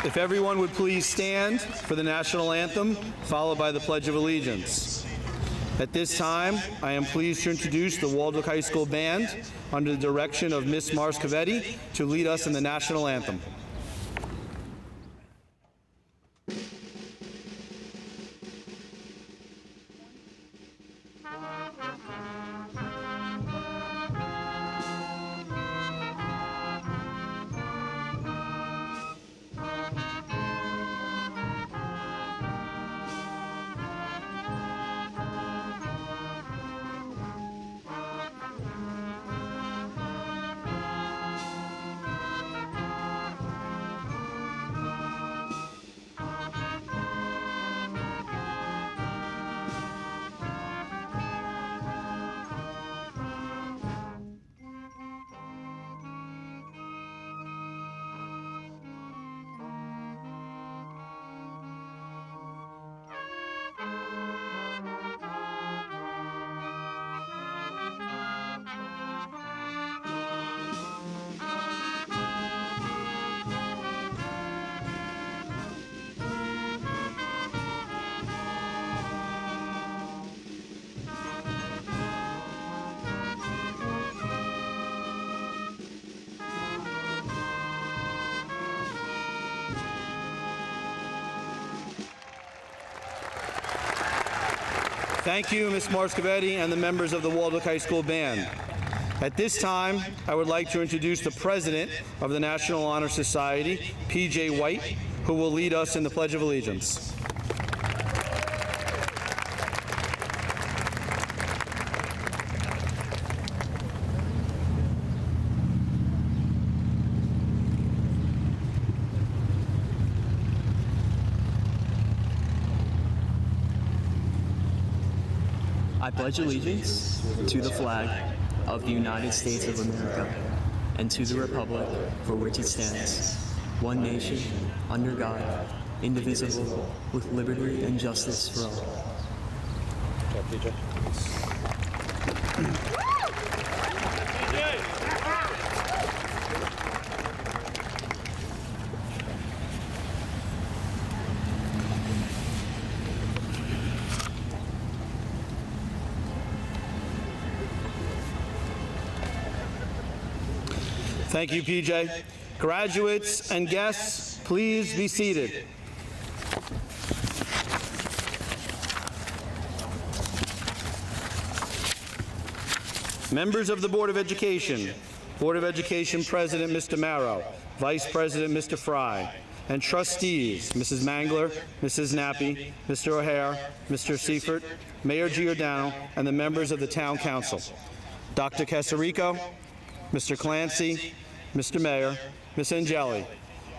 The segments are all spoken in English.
If everyone would please stand for the national anthem, followed by the Pledge of Allegiance. At this time, I am pleased to introduce the Waldwick High School Band under the direction of Miss Marscavetti to lead us in the national anthem. Thank you, Ms. Marscavetti, and the members of the Waldwick High School Band. At this time, I would like to introduce the President of the National Honor Society, P.J. White, who will lead us in the Pledge of Allegiance. I pledge allegiance to the flag of the United States of America and to the republic for which it stands, one nation, under God, indivisible, with liberty and justice for all. Thank you, PJ. Graduates and guests, please be seated. Members of the Board of Education, Board of Education President Mr. Marrow, Vice President Mr. Fry, and trustees Mrs. Mangler, Mrs. Nappi, Mr. O'Hare, Mr. Seifert, Mayor Giordano, and the members of the Town Council, Dr. Casarico, Mr. Clancy, Mr. Mayor, Ms. Angeli,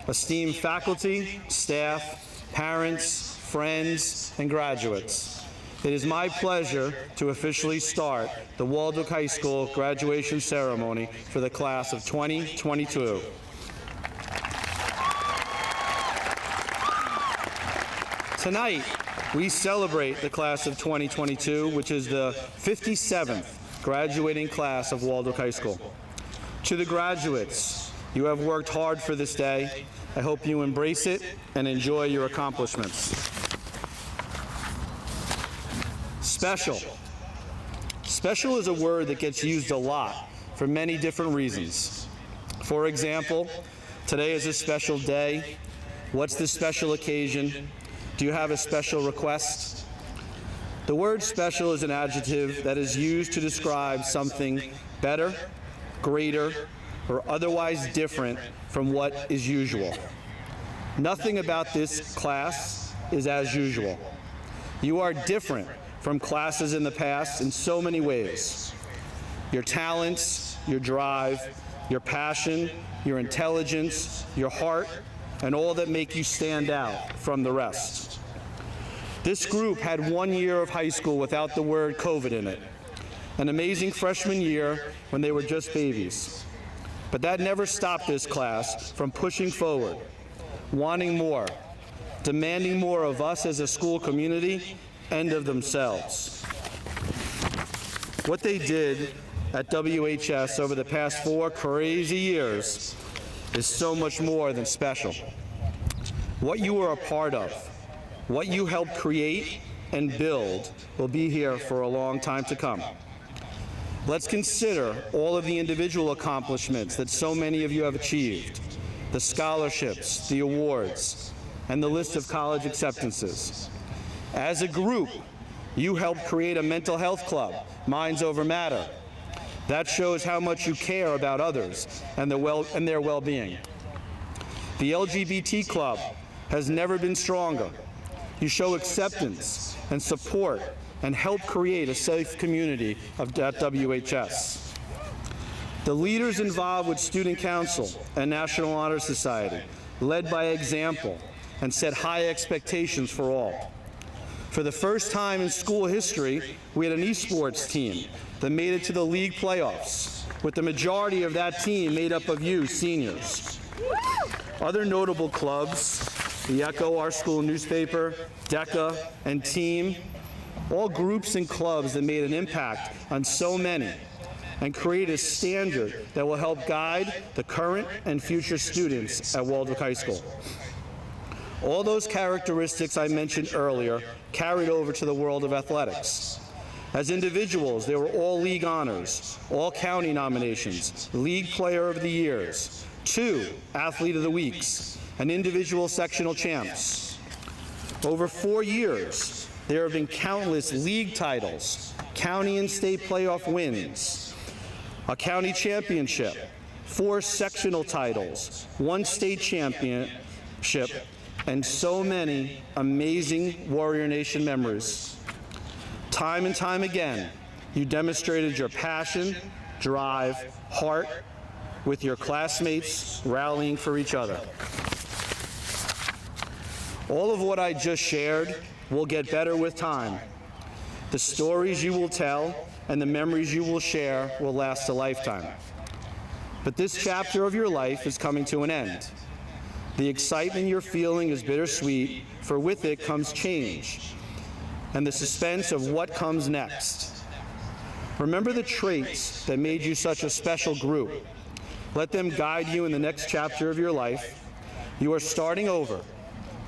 esteemed faculty, staff, parents, friends, and graduates. It is my pleasure to officially start the Waldwick High School graduation ceremony for the class of 2022. Tonight, we celebrate the class of 2022, which is the 57th graduating class of Waldwick High School. To the graduates, you have worked hard for this day. I hope you embrace it and enjoy your accomplishments. Special. Special is a word that gets used a lot for many different reasons. For example, today is a special day. What's the special occasion? Do you have a special request? The word special is an adjective that is used to describe something better, greater, or otherwise different from what is usual. Nothing about this class is as usual. You are different from classes in the past in so many ways. Your talents, your drive, your passion, your intelligence, your heart, and all that make you stand out from the rest. This group had 1 year of high school without the word COVID in it. An amazing freshman year when they were just babies. But that never stopped this class from pushing forward, wanting more, demanding more of us as a school community and of themselves. What they did at WHS over the past 4 crazy years is so much more than special. What you are a part of, what you helped create and build will be here for a long time to come. Let's consider all of the individual accomplishments that so many of you have achieved, the scholarships, the awards, and the list of college acceptances. As a group, you helped create a mental health club, Minds Over Matter. That shows how much you care about others and their well-being. The LGBT club has never been stronger. You show acceptance and support and help create a safe community at WHS. The leaders involved with Student Council and National Honor Society led by example and set high expectations for all. For the first time in school history, we had an esports team that made it to the league playoffs, with the majority of that team made up of you, seniors. Other notable clubs, the Echo, our school newspaper, DECA, and Team, all groups and clubs that made an impact on so many and create a standard that will help guide the current and future students at Waldwick High School. All those characteristics I mentioned earlier carried over to the world of athletics. As individuals, they were all league honors, all county nominations, league player of the years, 2 athlete of the weeks, and individual sectional champs. Over 4 years, there have been countless league titles, county and state playoff wins, a county championship, 4 sectional titles, 1 state championship, and so many amazing Warrior Nation memories. Time and time again, you demonstrated your passion, drive, heart, with your classmates rallying for each other. All of what I just shared will get better with time. The stories you will tell and the memories you will share will last a lifetime. But this chapter of your life is coming to an end. The excitement you're feeling is bittersweet, for with it comes change and the suspense of what comes next. Remember the traits that made you such a special group. Let them guide you in the next chapter of your life. You are starting over.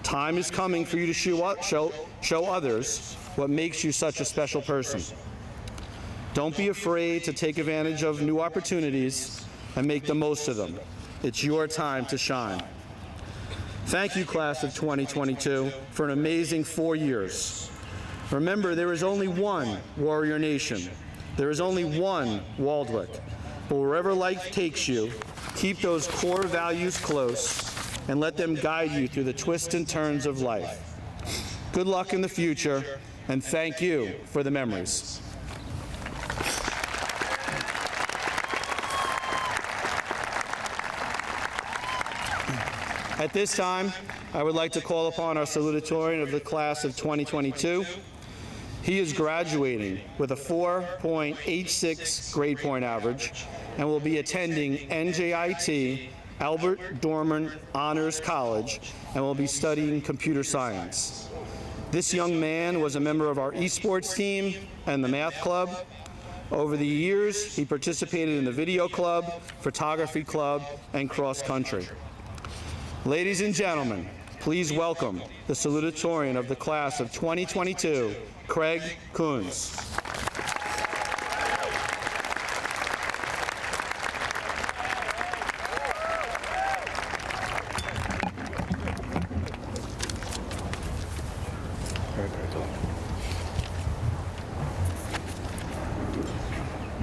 Time is coming for you to show others what makes you such a special person. Don't be afraid to take advantage of new opportunities and make the most of them. It's your time to shine. Thank you, class of 2022, for an amazing 4 years. Remember, there is only one Warrior Nation. There is only one Waldwick. But wherever life takes you, keep those core values close and let them guide you through the twists and turns of life. Good luck in the future, and thank you for the memories. At this time, I would like to call upon our salutatorian of the class of 2022. He is graduating with a 4.86 grade point average and will be attending NJIT Albert Dorman Honors College and will be studying computer science. This young man was a member of our esports team and the math club. Over the years, he participated in the video club, photography club, and cross country. Ladies and gentlemen, please welcome the salutatorian of the class of 2022, Craig Coons.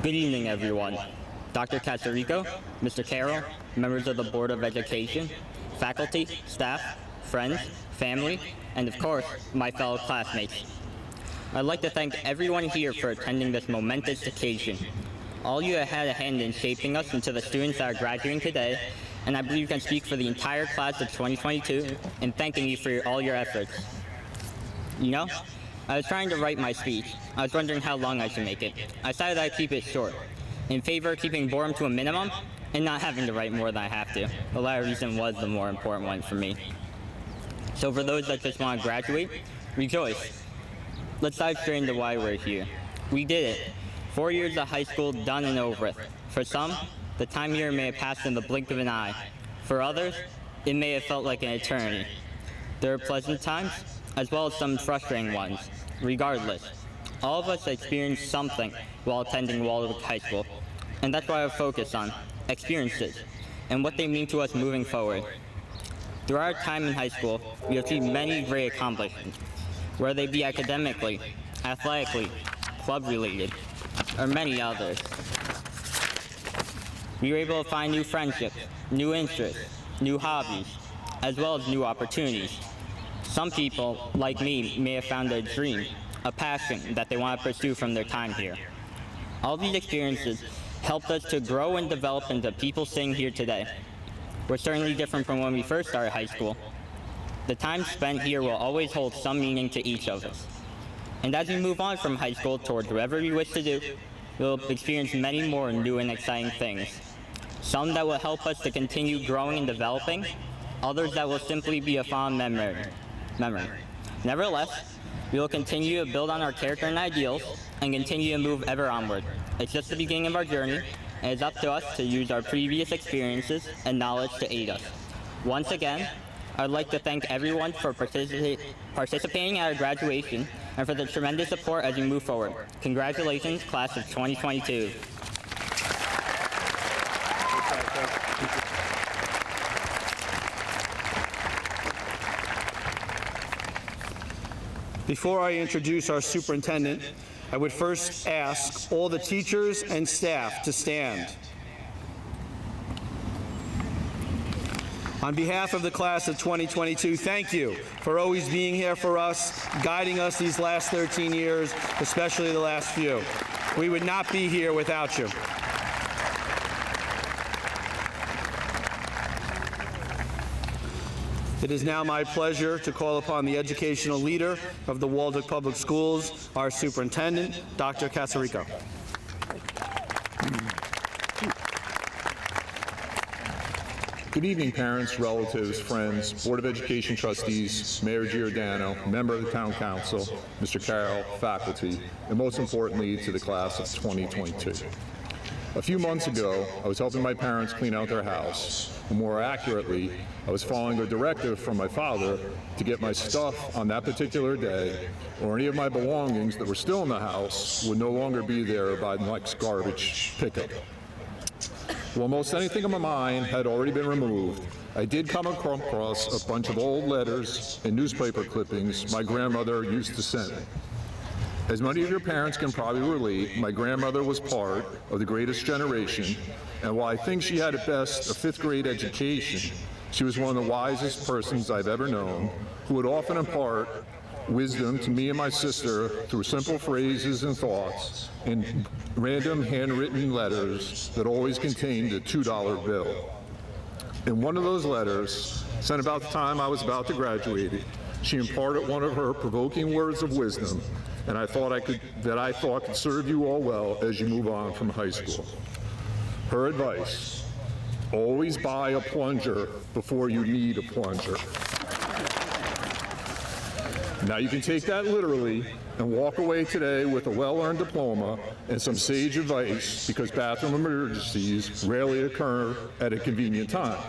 Good evening, everyone. Dr. Casarico, Mr. Carroll, members of the Board of Education, faculty, staff, friends, family, and of course, my fellow classmates. I'd like to thank everyone here for attending this momentous occasion. All you have had a hand in shaping us into the students that are graduating today, and I believe you can speak for the entire class of 2022 in thanking you for all your efforts. You know, I was trying to write my speech. I was wondering how long I should make it. I decided I'd keep it short, in favor of keeping boredom to a minimum and not having to write more than I have to. The latter reason was the more important one for me. So for those that just want to graduate, rejoice. Let's dive straight into why we're here. We did it. 4 years of high school done and over with. For some, the time here may have passed in the blink of an eye. For others, it may have felt like an eternity. There are pleasant times, as well as some frustrating ones. Regardless, all of us experience something while attending Waldwick High School, and that's why I focus on experiences and what they mean to us moving forward. Throughout our time in high school, we have achieved many great accomplishments, whether they be academically, athletically, club-related, or many others. We were able to find new friendships, new interests, new hobbies, as well as new opportunities. Some people, like me, may have found a dream, a passion that they want to pursue from their time here. All these experiences helped us to grow and develop into people sitting here today. We're certainly different from when we first started high school. The time spent here will always hold some meaning to each of us. And as we move on from high school towards whatever we wish to do, we'll experience many more new and exciting things. Some that will help us to continue growing and developing, others that will simply be a fond memory. Nevertheless, we will continue to build on our character and ideals and continue to move ever onward. It's just the beginning of our journey, and it's up to us to use our previous experiences and knowledge to aid us. Once again, I'd like to thank everyone for participating at our graduation and for the tremendous support as we move forward. Congratulations, class of 2022. Before I introduce our superintendent, I would first ask all the teachers and staff to stand. On behalf of the class of 2022, thank you for always being here for us, guiding us these last 13 years, especially the last few. We would not be here without you. It is now my pleasure to call upon the educational leader of the Waldwick Public Schools, our superintendent, Dr. Casarico. Good evening, parents, relatives, friends, Board of Education trustees, Mayor Giordano, member of the Town Council, Mr. Carroll, faculty, and most importantly, to the class of 2022. A few months ago, I was helping my parents clean out their house, or more accurately, I was following a directive from my father to get my stuff on that particular day, or any of my belongings that were still in the house would no longer be there by the next garbage pickup. While most anything on my mind had already been removed, I did come across a bunch of old letters and newspaper clippings my grandmother used to send me. As many of your parents can probably relate, my grandmother was part of the greatest generation, and while I think she had at best a 5th grade education, she was one of the wisest persons I've ever known, who would often impart wisdom to me and my sister through simple phrases and thoughts in random handwritten letters that always contained a $2 bill. In one of those letters, sent about the time I was about to graduate, she imparted one of her provoking words of wisdom, and I thought could serve you all well as you move on from high school. Her advice: always buy a plunger before you need a plunger. Now you can take that literally and walk away today with a well-earned diploma and some sage advice, because bathroom emergencies rarely occur at a convenient time.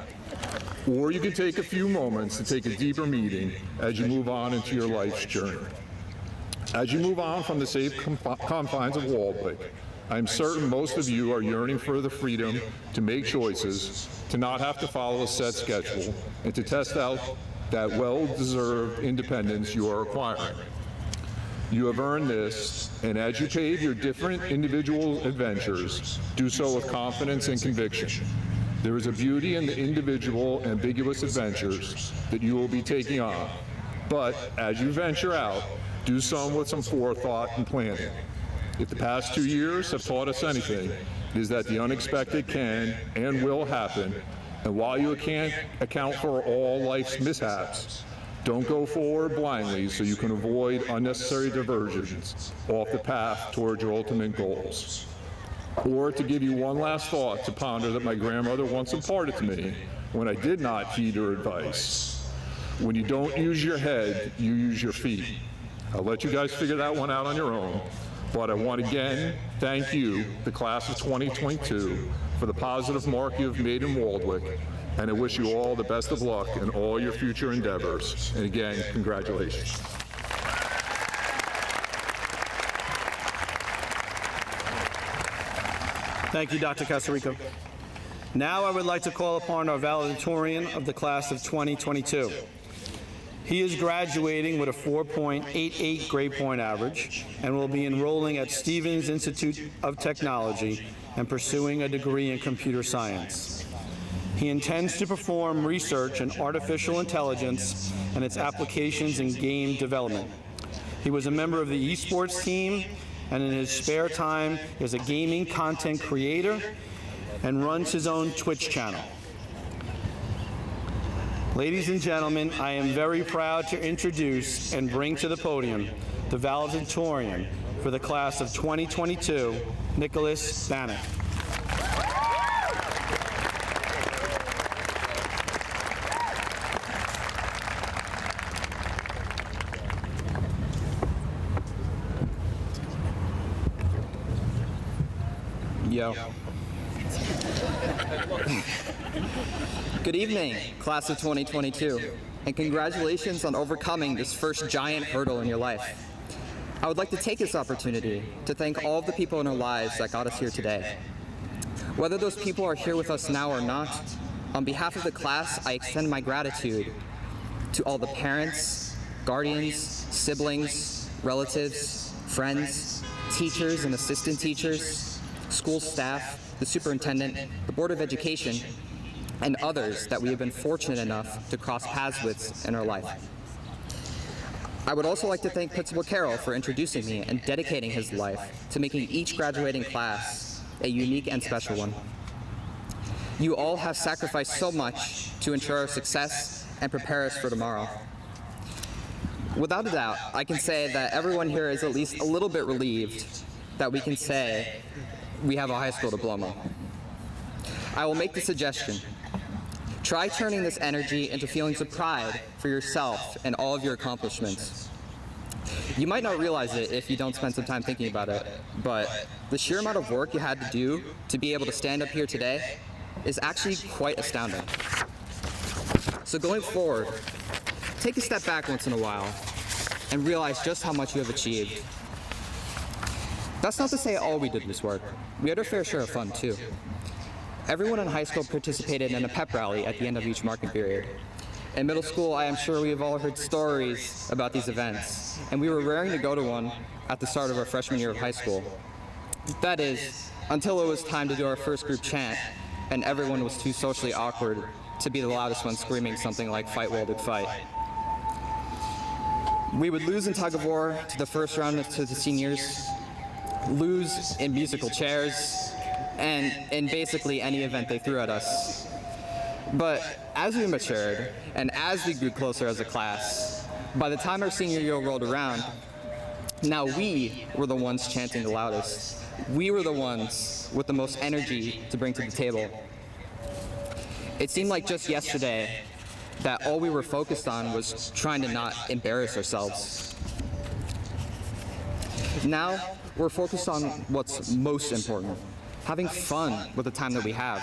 Or you can take a few moments to take a deeper meaning as you move on into your life's journey. As you move on from the safe confines of Waldwick, I'm certain most of you are yearning for the freedom to make choices, to not have to follow a set schedule, and to test out that well-deserved independence you are acquiring. You have earned this, and as you pave your different individual adventures, do so with confidence and conviction. There is a beauty in the individual, ambiguous adventures that you will be taking on, but as you venture out, do so with some forethought and planning. If the past 2 years have taught us anything, it is that the unexpected can and will happen, and while you can't account for all life's mishaps, don't go forward blindly so you can avoid unnecessary diversions off the path towards your ultimate goals. Or to give you one last thought to ponder that my grandmother once imparted to me when I did not heed her advice: when you don't use your head, you use your feet. I'll let you guys figure that one out on your own, but I want to again thank you, the class of 2022, for the positive mark you have made in Waldwick, and I wish you all the best of luck in all your future endeavors. And again, congratulations. Thank you, Dr. Casarico. Now I would like to call upon our valedictorian of the class of 2022. He is graduating with a 4.88 grade point average and will be enrolling at Stevens Institute of Technology and pursuing a degree in computer science. He intends to perform research in artificial intelligence and its applications in game development. He was a member of the esports team, and in his spare time is a gaming content creator and runs his own Twitch channel. Ladies and gentlemen, I am very proud to introduce and bring to the podium the valedictorian for the class of 2022, Nicholas Bannock. Yo. Good evening, class of 2022, and congratulations on overcoming this first giant hurdle in your life. I would like to take this opportunity to thank all of the people in our lives that got us here today. Whether those people are here with us now or not, on behalf of the class, I extend my gratitude to all the parents, guardians, siblings, relatives, friends, teachers and assistant teachers, school staff, the superintendent, the Board of Education, and others that we have been fortunate enough to cross paths with in our life. I would also like to thank Principal Carroll for introducing me and dedicating his life to making each graduating class a unique and special one. You all have sacrificed so much to ensure our success and prepare us for tomorrow. Without a doubt, I can say that everyone here is at least a little bit relieved that we can say we have a high school diploma. I will make the suggestion. Try turning this energy into feelings of pride for yourself and all of your accomplishments. You might not realize it if you don't spend some time thinking about it, but the sheer amount of work you had to do to be able to stand up here today is actually quite astounding. So going forward, take a step back once in a while and realize just how much you have achieved. That's not to say all we did was work. We had our fair share of fun too. Everyone in high school participated in a pep rally at the end of each marking period. In middle school, I am sure we have all heard stories about these events, and we were raring to go to one at the start of our freshman year of high school. That is, until it was time to do our first group chant, and everyone was too socially awkward to be the loudest one screaming something like "Fight Waldwick, fight." We would lose in tug of war to the first round to the seniors, lose in musical chairs, and in basically any event they threw at us. But as we matured, and as we grew closer as a class, by the time our senior year rolled around, now we were the ones chanting the loudest. We were the ones with the most energy to bring to the table. It seemed like just yesterday that all we were focused on was trying to not embarrass ourselves. Now, we're focused on what's most important, having fun with the time that we have.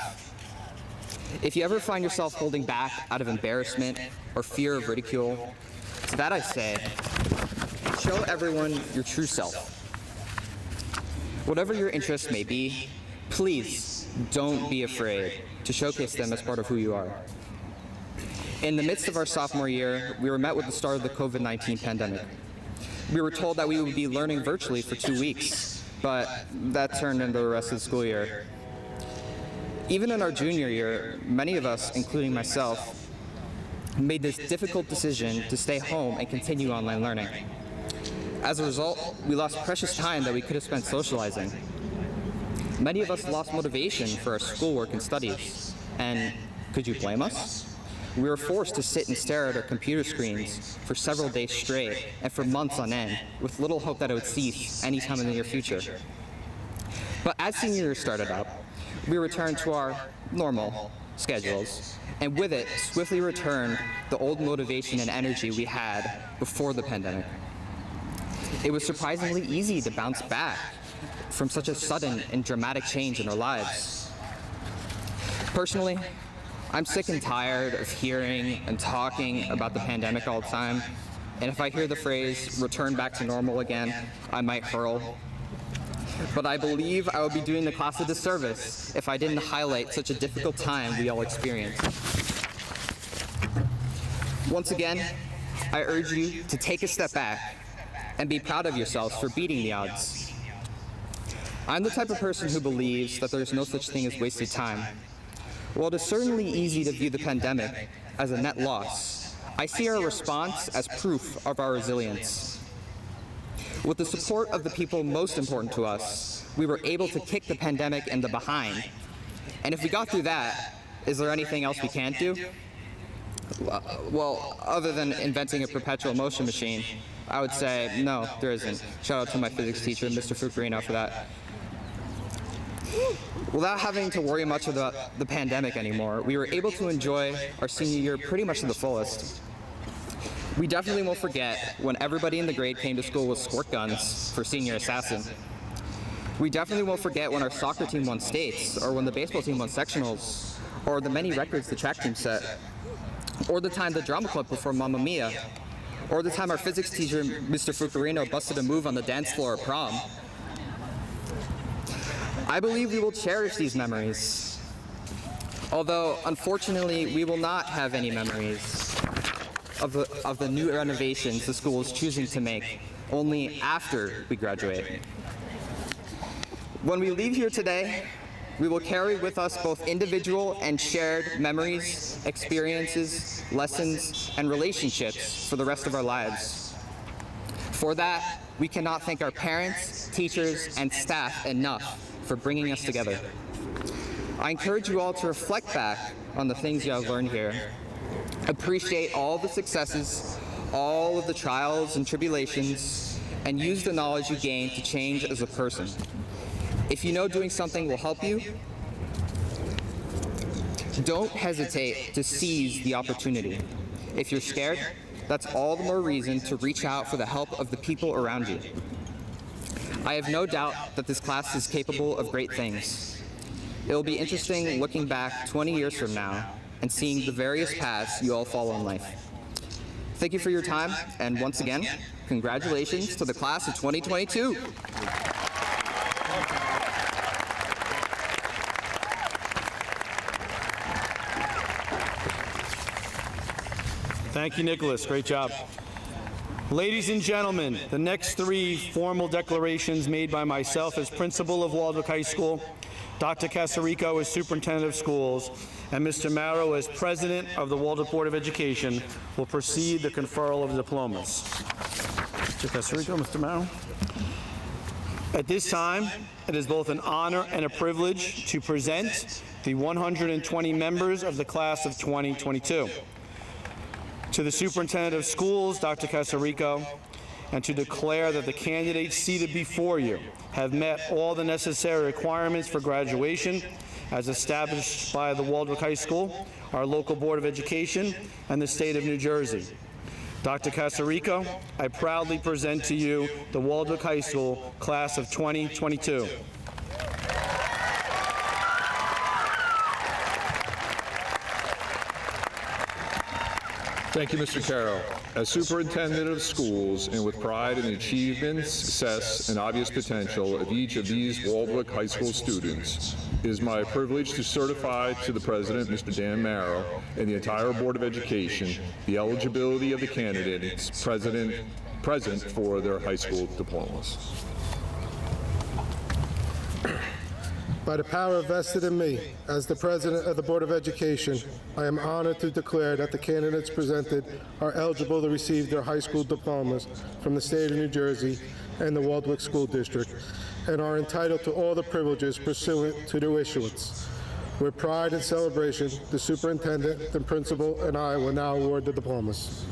If you ever find yourself holding back out of embarrassment or fear of ridicule, to that I say, show everyone your true self. Whatever your interests may be, please don't be afraid to showcase them as part of who you are. In the midst of our sophomore year, we were met with the start of the COVID-19 pandemic. We were told that we would be learning virtually for 2 weeks, but that turned into the rest of the school year. Even in our junior year, many of us, including myself, made this difficult decision to stay home and continue online learning. As a result, we lost precious time that we could have spent socializing. Many of us lost motivation for our schoolwork and studies, and could you blame us? We were forced to sit and stare at our computer screens for several days straight and for months on end, with little hope that it would cease anytime in the near future. But as senior year started up, we returned to our normal schedules, and with it, swiftly returned the old motivation and energy we had before the pandemic. It was surprisingly easy to bounce back from such a sudden and dramatic change in our lives. Personally, I'm sick and tired of hearing and talking about the pandemic all the time, and if I hear the phrase, return back to normal again, I might hurl. But I believe I would be doing the class a disservice if I didn't highlight such a difficult time we all experienced. Once again, I urge you to take a step back and be proud of yourselves for beating the odds. I'm the type of person who believes that there's no such thing as wasted time. While it is certainly easy to view the pandemic as a net loss, I see our response as proof of our resilience. With the support of the people most important to us, we were able to kick the pandemic in the behind. And if we got through that, is there anything else we can't do? Well, other than inventing a perpetual motion machine, I would say no, there isn't. Shout out to my physics teacher, Mr. Fukurino, for that. Without having to worry much about the pandemic anymore, we were able to enjoy our senior year pretty much to the fullest. We definitely won't forget when everybody in the grade came to school with squirt guns for Senior Assassin. We definitely won't forget when our soccer team won states, or when the baseball team won sectionals, or the many records the track team set, or the time the drama club performed Mamma Mia, or the time our physics teacher, Mr. Fukurino, busted a move on the dance floor at prom. I believe we will cherish these memories, although unfortunately we will not have any memories of the new renovations the school is choosing to make only after we graduate. When we leave here today, we will carry with us both individual and shared memories, experiences, lessons, and relationships for the rest of our lives. For that, we cannot thank our parents, teachers, and staff enough for bringing us together. I encourage you all to reflect back on the things you have learned here. Appreciate all the successes, all of the trials and tribulations, and use the knowledge you gained to change as a person. If you know doing something will help you, don't hesitate to seize the opportunity. If you're scared, that's all the more reason to reach out for the help of the people around you. I have no doubt that this class is capable of great things. It will be interesting looking back 20 years from now and seeing the various paths you all follow in life. Thank you for your time, and once again, congratulations to the class of 2022. Thank you, Nicholas. Great job. Ladies and gentlemen, the next three formal declarations made by myself as principal of Waldwick High School, Dr. Casarico as superintendent of schools, and Mr. Marrow as president of the Waldwick Board of Education will precede the conferral of diplomas. Mr. Casarico, Mr. Marrow. At this time, it is both an honor and a privilege to present the 120 members of the class of 2022. To the superintendent of schools, Dr. Casarico, and to declare that the candidates seated before you have met all the necessary requirements for graduation as established by the Waldwick High School, our local Board of Education, and the state of New Jersey. Dr. Casarico, I proudly present to you the Waldwick High School class of 2022. Thank you, Mr. Carroll. As superintendent of schools, and with pride in the achievements, success, and obvious potential of each of these Waldwick High School students, it is my privilege to certify to the president, Mr. Dan Marrow, and the entire Board of Education the eligibility of the candidates present for their high school diplomas. By the power vested in me as the President of the Board of Education, I am honored to declare that the candidates presented are eligible to receive their high school diplomas from the state of New Jersey and the Waldwick School District, and are entitled to all the privileges pursuant to their issuance. With pride and celebration, the superintendent, the principal, and I will now award the diplomas.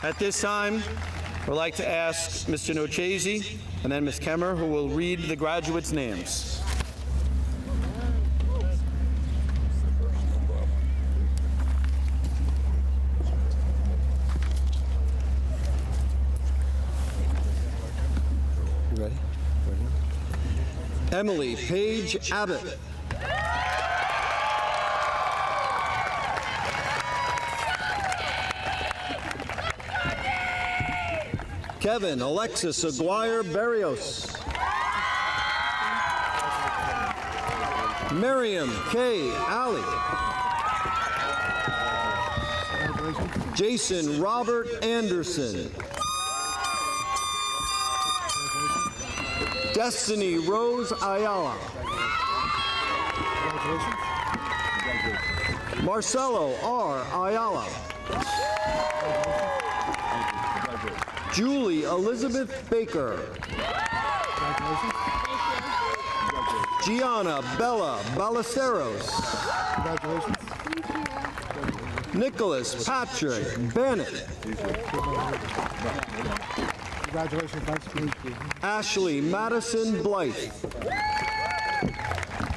At this time, I'd like to ask Mr. Nochese and then Ms. Kemmer, who will read the graduates' names. You ready? Emily Paige Abbott. Kevin Alexis Aguirre Barrios. Miriam K. Alley. Jason Robert Anderson. Destiny Rose Ayala. Marcelo R. Ayala. Julie Elizabeth Baker. Gianna Bella Ballesteros. Nicholas Patrick Bennett. Congratulations, Vice. Ashley Madison Blythe.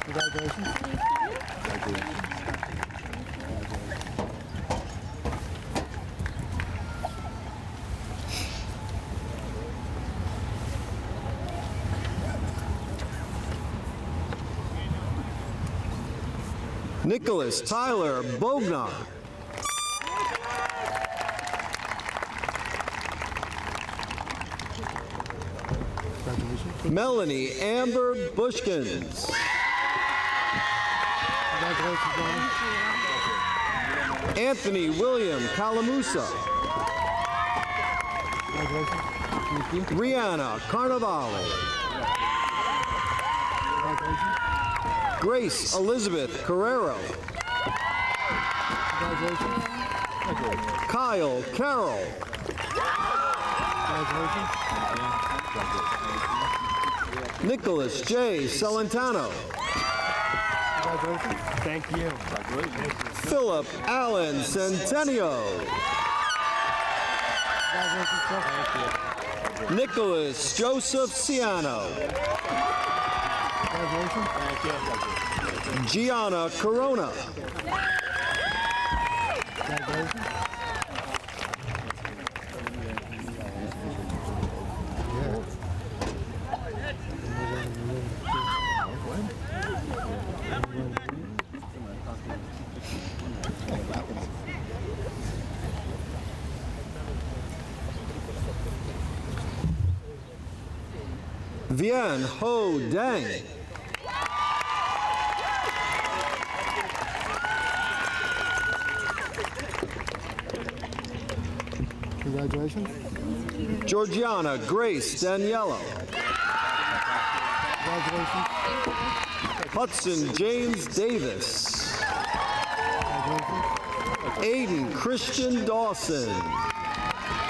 Congratulations. Nicholas Tyler Bognar. Melanie Amber Bushkins. Congratulations, Ronnie. Anthony William Calamusa. Congratulations. Rihanna Carnavale. Congratulations. Grace Elizabeth Carrero. Congratulations. Kyle Carroll. Congratulations. Nicholas J. Celentano. Congratulations. Thank you. Philip Allen Centennial. Congratulations, sir. Nicholas Joseph Ciano. Congratulations. Gianna Corona. Congratulations. Vian Ho Deng. Congratulations. Georgiana Grace Daniello. Congratulations. Hudson James Davis. Congratulations. Aiden Christian Dawson.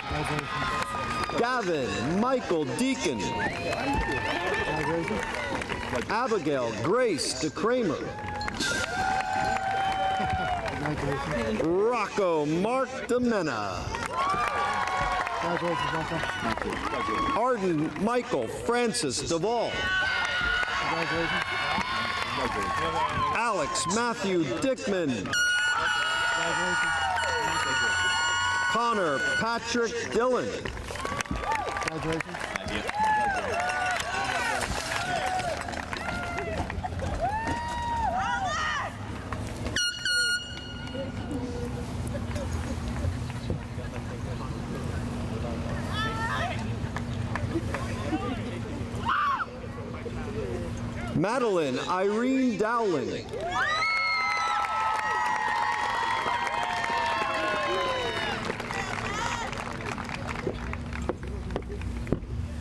Congratulations. Gavin Michael Deacon. Congratulations. Abigail Grace DeCramer. Congratulations. Rocco Mark DeMena. Congratulations, Rocco. Arden Michael Francis Duvall. Congratulations. Alex Matthew Dickman. Congratulations. Connor Patrick Dillon. Congratulations. Madeline Irene Dowling.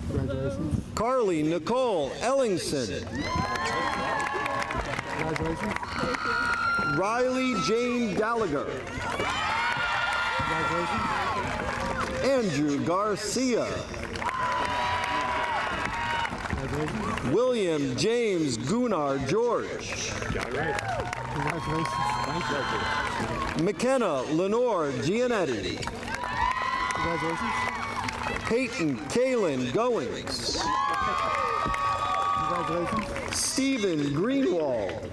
Congratulations. Carly Nicole Ellingson. Congratulations. Riley Jane Gallagher. Congratulations. Andrew Garcia. Congratulations. William James Gunnar George. Congratulations. McKenna Lenore Gianetti. Congratulations. Peyton Kaylin Goings. Congratulations. Stephen Greenwald.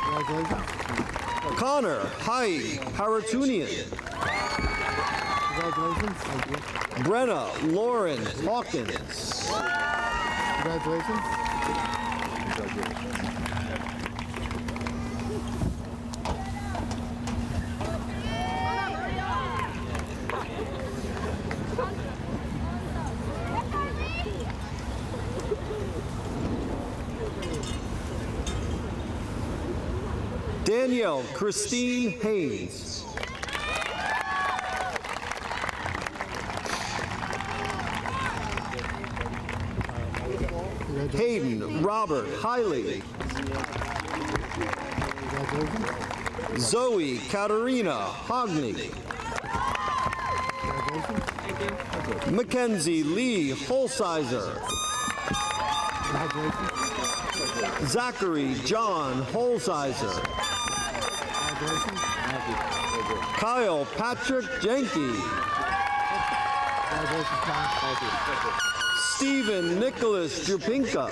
Congratulations. Connor Hyde Haratunian. Congratulations. Thank you. Brenna Lauren Hawkins. Congratulations. Danielle Christine Haynes. Hayden Robert Hiley. Zoe Katerina Hogney. Mackenzie Lee Holsizer. Zachary John Holsizer. Kyle Patrick Jenke. Stephen Nicholas Jupinka.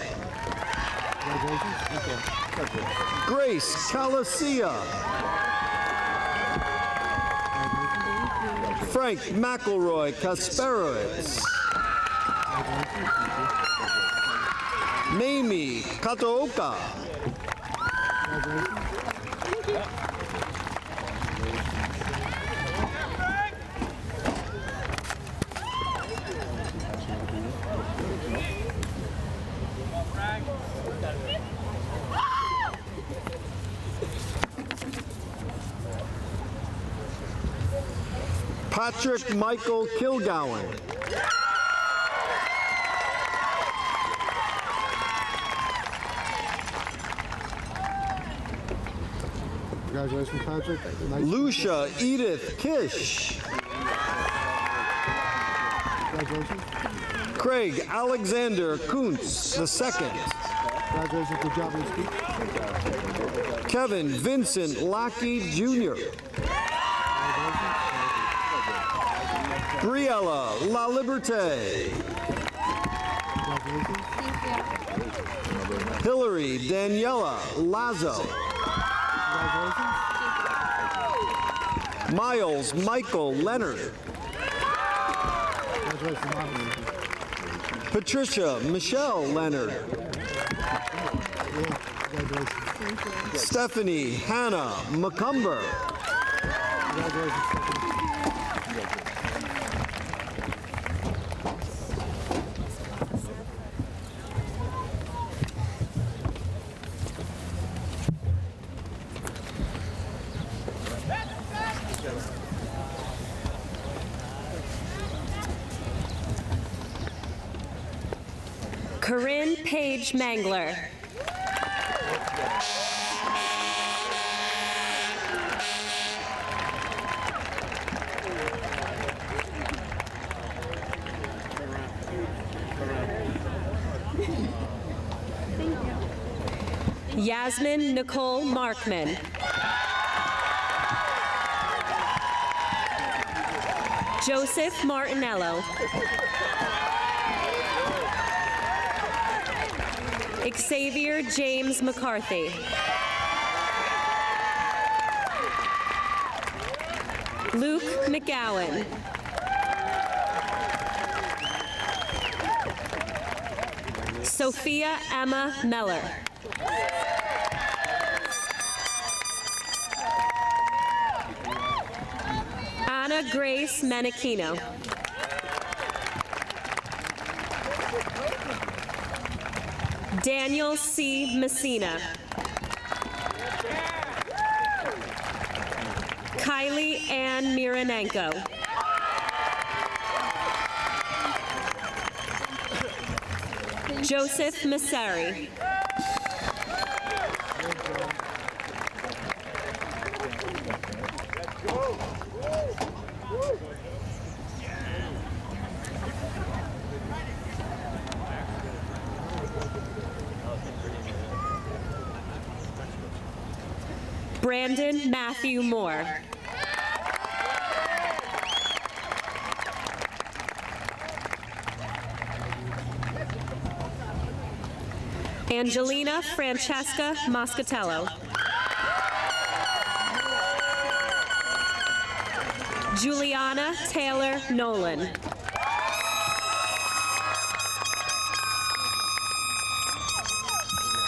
Grace Calasia. Frank McElroy Kasperowitz. Mamie Kataoka. Patrick Michael Kilgowan. Congratulations, Patrick. Nice. Lucia Edith Kish. Congratulations. Craig Alexander Kuntz II. Congratulations. Good job on your speech. Kevin Vincent Lackey Jr. Briella La Liberté. Hillary Daniela Lazo. Miles Michael Leonard. Patricia Michelle Leonard. Stephanie Hannah McCumber. Corinne Page Mangler. Yasmin Nicole Markman. Joseph Martinello. Xavier James McCarthy. Luke McGowan. Sophia Emma Meller. Anna Grace Menachino. Daniel C. Messina. Kylie Ann Mironenko. Joseph Massari. Brandon Matthew Moore. Angelina Francesca Moscatello. Juliana Taylor Nolan.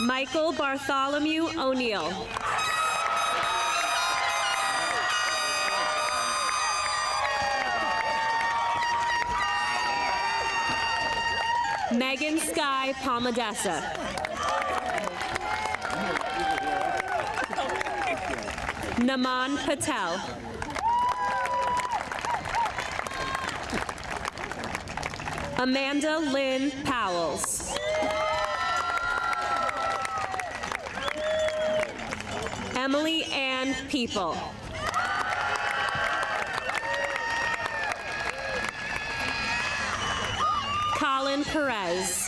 Michael Bartholomew O'Neill. Megan Sky Palmadessa. Naman Patel. Amanda Lynn Powells. Emily Ann People. Colin Perez.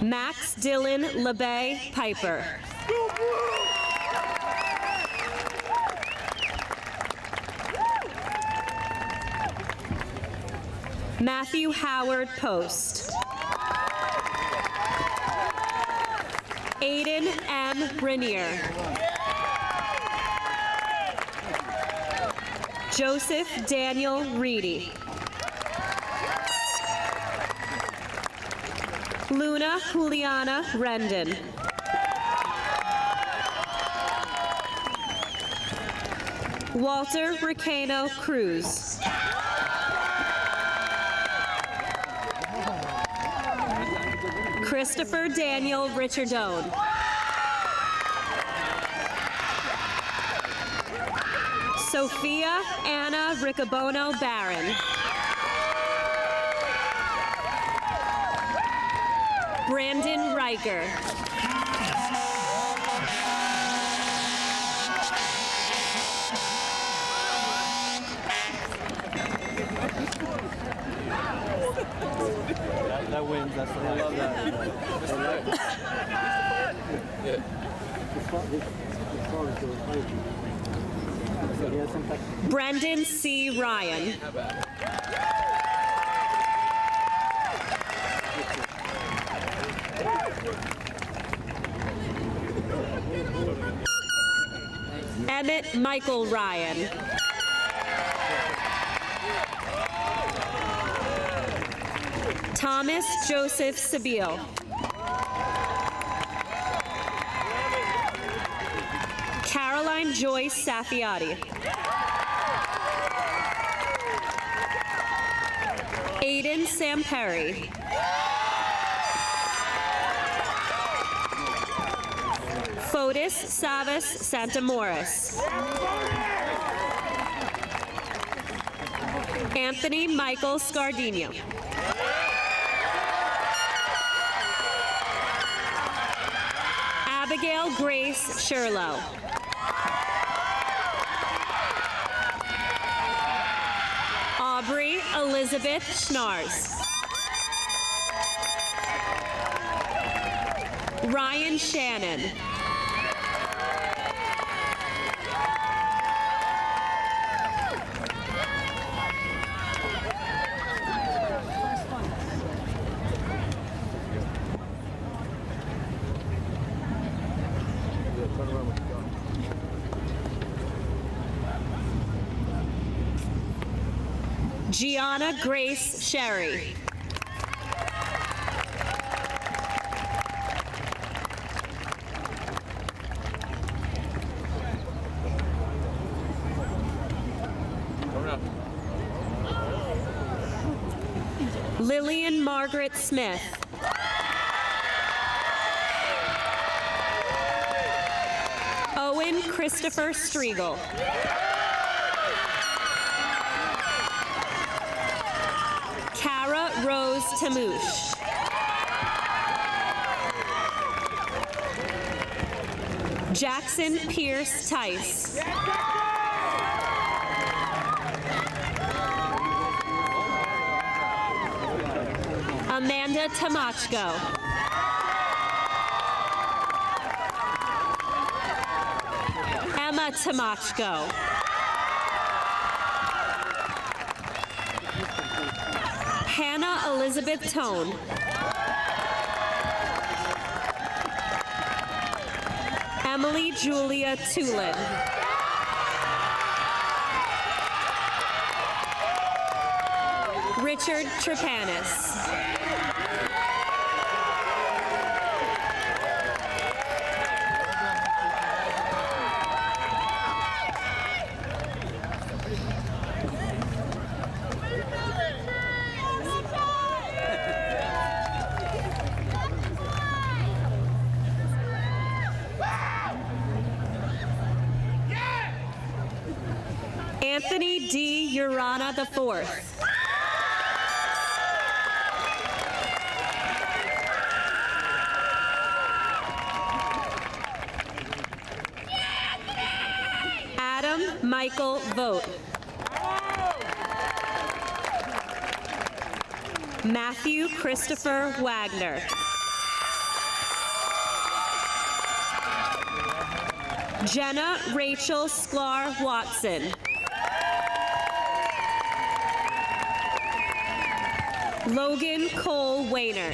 Max Dylan LeBay Piper. Matthew Howard Post. Aiden M. Rainier. Joseph Daniel Reedy. Luna Juliana Rendon. Walter Ricano Cruz. Christopher Daniel Richardone. Sophia Anna Riccobono Barron. Brandon Riker. That wins. I love that. Brendan C. Ryan. Emmett Michael Ryan. Thomas Joseph Sabile. Caroline Joyce Safiati. Aiden Samperi. Fotis Savas Santamoris. Anthony Michael Scardino. Abigail Grace Sherlow. Aubrey Elizabeth Schnars. Ryan Shannon. Gianna Grace Sherry. Lillian Margaret Smith. Owen Christopher Striegel. Cara Rose Tamouche. Jackson Pierce Tice. Amanda Tamachko. Emma Tamachko. Hannah Elizabeth Tone. Emily Julia Tulin. Richard Trepanis. Anthony D. Urana IV. Adam Michael Vogt. Matthew Christopher Wagner. Jenna Rachel Sklar Watson. Logan Cole Wayner.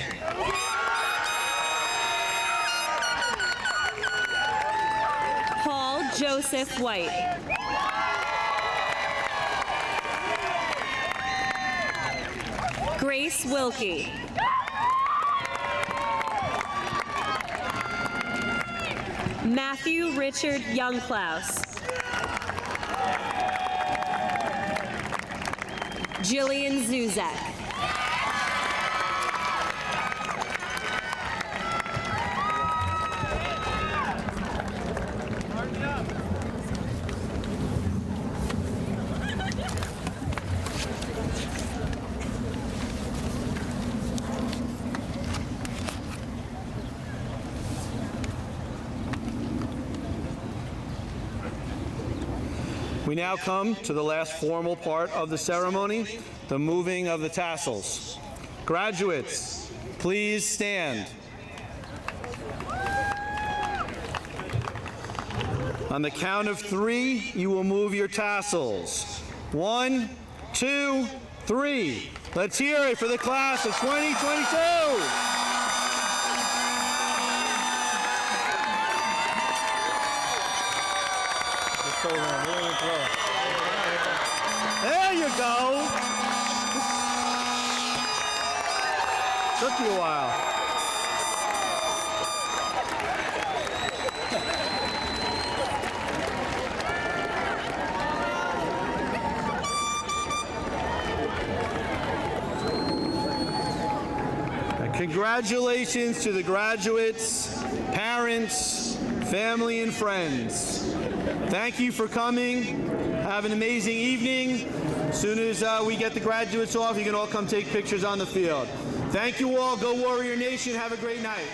Paul Joseph White. Grace Wilkie. Matthew Richard Youngklaus. Jillian Zuzak. We now come to the last formal part of the ceremony, the moving of the tassels. Graduates, please stand. On the count of 3, you will move your tassels. 1, 2, 3. Let's hear it for the class of 2022. There you go. Took you a while. Congratulations to the graduates, parents, family, and friends. Thank you for coming. Have an amazing evening. As soon as we get the graduates off, you can all come take pictures on the field. Thank you all. Go Warrior Nation. Have a great night.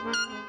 Thank you.